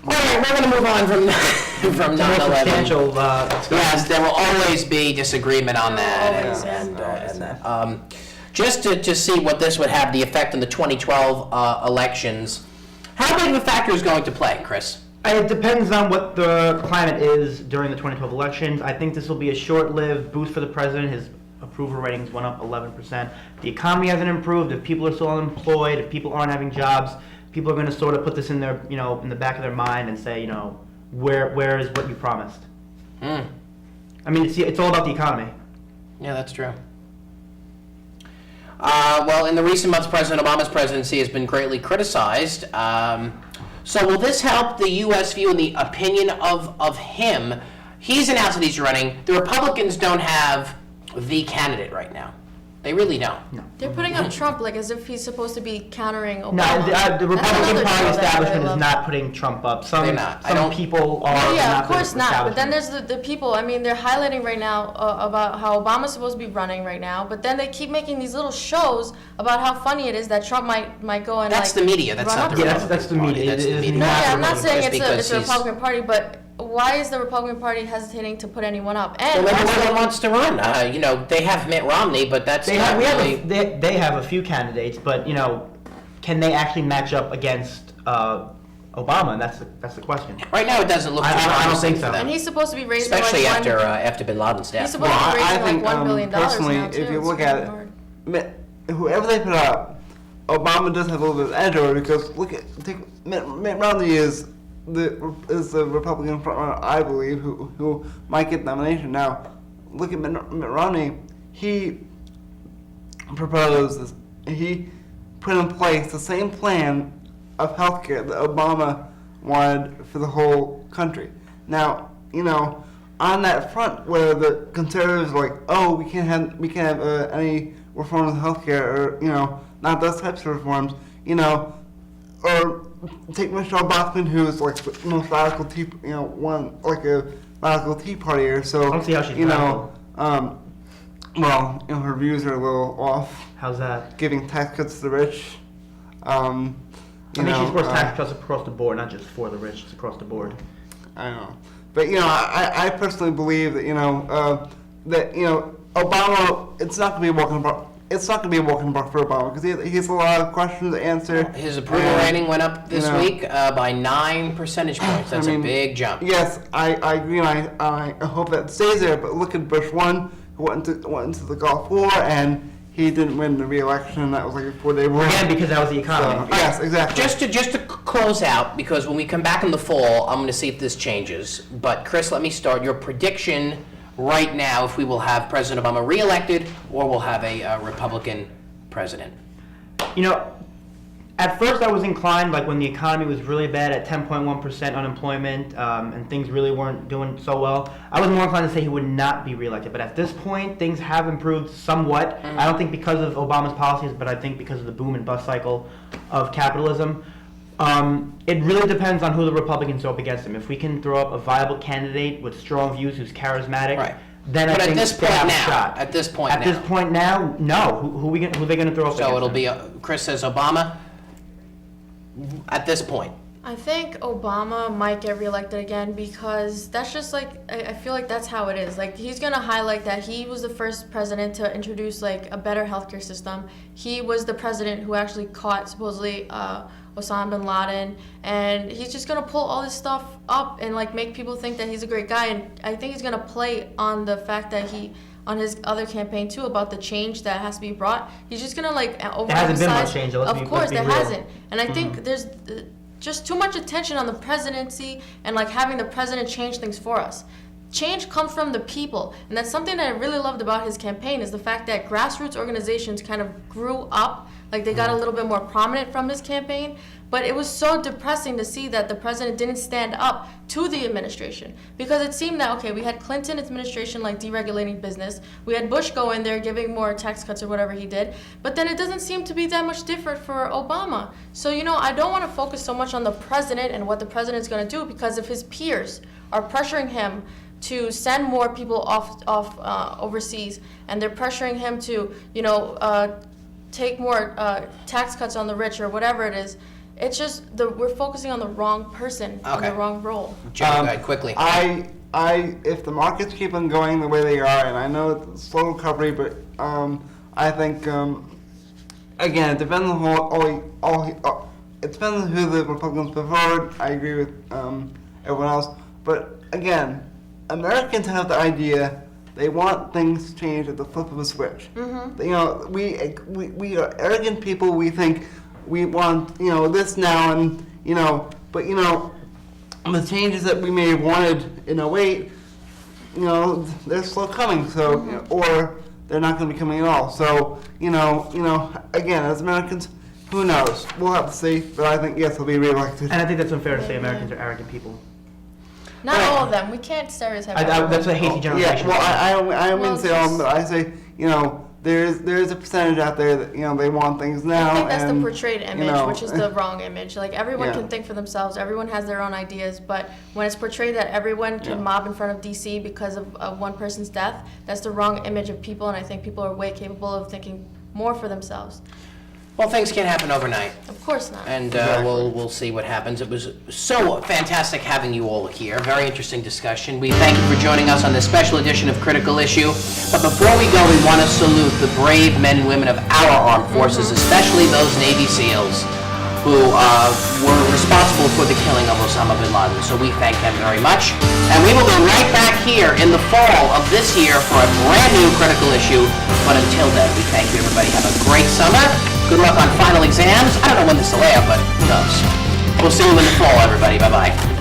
All right, we're going to move on from 9/11. Yes, there will always be disagreement on that. Just to see what this would have the effect on the 2012 elections. How big of a factor is going to play, Chris? It depends on what the climate is during the 2012 elections. I think this will be a short-lived boost for the president. His approval ratings went up 11%. The economy hasn't improved. If people are still unemployed, if people aren't having jobs, people are going to sort of put this in their, in the back of their mind and say, where is what you promised? I mean, it's all about the economy. Yeah, that's true. Well, in the recent months, President Obama's presidency has been greatly criticized. So will this help the U.S. view and the opinion of him? He's announced that he's running. The Republicans don't have the candidate right now. They really don't. No. They're putting up Trump like as if he's supposed to be countering Obama. No, the Republican Party establishment is not putting Trump up. They're not. Some people are. Yeah, of course not. But then there's the people. I mean, they're highlighting right now about how Obama's supposed to be running right now. But then they keep making these little shows about how funny it is that Trump might go and That's the media. That's not the Republican that's the media. That's the media. No, yeah, I'm not saying it's a he's- Republican Party, but why is the Republican Party hesitating to put anyone up? And Well, maybe no one wants to run. They have Mitt Romney, but that's They not have, really. they have a few candidates, but can they actually match up against Obama? And that's the question. Right now, it doesn't look. I don't think so. and he's supposed to be raising Especially like after Bin Laden's death. he's supposed to be raising like $1 billion personally, now, too. if you It's look really at hard. whoever they put up, Obama does have a little bit of edge over it because Mitt Romney is the Republican frontrunner, I believe, who might get the nomination. Now, look at Mitt Romney. He proposed this. He put in place the same plan of healthcare that Obama wanted for the whole country. Now, on that front, where the conservatives are like, oh, we can't have any reforms in healthcare, or not those types of reforms, or take Michelle Bachmann, who's like the most radical a radical Tea Partier. So I don't see how she's radical. her views are a little off. How's that? Giving tax cuts to the rich. I think she supports tax cuts across the board, not just for the rich. It's across the board. I don't know, but I personally believe that Obama. It's not going to be a walk in the park. It's not going to be a walk in the park for Obama because he has a lot of questions to answer. His approval rating went up this week by 9 percentage points. That's a big jump. Yes, I agree, and I hope that stays there. But look at Bush 1, who went into the Gulf War, and he didn't win the re-election. That was like a 4-day war. Again, because that was the economy. So, yes, exactly. Just to close out, because when we come back in the fall, I'm going to see if this changes. But Chris, let me start. Your prediction right now, if we will have President Obama re-elected or we'll have a Republican president. At first I was inclined, like when the economy was really bad at 10.1% unemployment, and things really weren't doing so well, I was more inclined to say he would not be reelected. But at this point, things have improved somewhat. I don't think because of Obama's policies, but I think because of the boom and bust cycle of capitalism. It really depends on who the Republicans throw up against him. If we can throw up a viable candidate with strong views who's charismatic, Right. then I think they have a shot. At this point now, no. Who are they going to throw up against So it'll him? be, Chris says Obama at this point. I think Obama might get reelected again because that's just like, I feel like that's how it is. Like, he's going to highlight that he was the first president to introduce like a better healthcare system. He was the president who actually caught supposedly Osama bin Laden, and he's just going to pull all this stuff up and like make people think that he's a great guy. And I think he's going to play on the fact that on his other campaign too, about the change that has to be brought. He's just going to like overemphasize. There hasn't been much change. Of course, there hasn't. And I think there's just too much attention on the presidency and like having the president change things for us. Change comes from the people, and that's something that I really loved about his campaign, is the fact that grassroots organizations kind of grew up, like they got a little bit more prominent from his campaign. But it was so depressing to see that the president didn't stand up to the administration, because it seemed that, okay, we had Clinton administration like deregulating business, we had Bush go in there giving more tax cuts or whatever he did, but then it doesn't seem to be that much different for Obama. So, I don't want to focus so much on the president and what the president's going to do, because if his peers are pressuring him to send more people off overseas, and they're pressuring him to, take more tax cuts on the rich or whatever it is, It's just we're focusing on the wrong person, on Okay. the wrong role. Jimmy, go ahead, quickly. If the markets keep on going the way they are, and I know it's a slow recovery, but I think again, it depends on it depends on who the Republicans put forward. I agree with everyone else, but again, Americans have the idea they want things changed at the flip of a switch. You know, we are arrogant people. We think we want this now, and but the changes that we may have wanted in 08, they're slow coming. So or they're not going to be coming at all. So again, as Americans, who knows? We'll have to see. But I think yes, he'll be reelected. And I think that's unfair to say Americans are arrogant people. Not all of them. We can't stereotype. That's a hasty generalization. Yeah, well, I don't mean Well, to say all, but I say there's a percentage out there that they want things now. I think that's and, the portrayed image, which is the wrong image. Like everyone Yeah. can think for themselves, everyone has their own ideas, but when it's portrayed that everyone can mob in front of DC because of one person's death, that's the wrong image of people, and I think people are way capable of thinking more for themselves. Well, things can't happen overnight. Of course not. And we'll see what happens. It was so fantastic having you all here. Very interesting discussion. We thank you for joining us on this special edition of Critical Issue. But before we go, we want to salute the brave men and women of our armed forces, especially those Navy SEALs who were responsible for the killing of Osama bin Laden. So we thank them very much. And we will be right back here in the fall of this year for a brand new Critical Issue. But until then, we thank you, everybody. Have a great summer. Good luck on final exams. I don't know when this will air, but who knows. We'll see you in the fall, everybody. Bye-bye.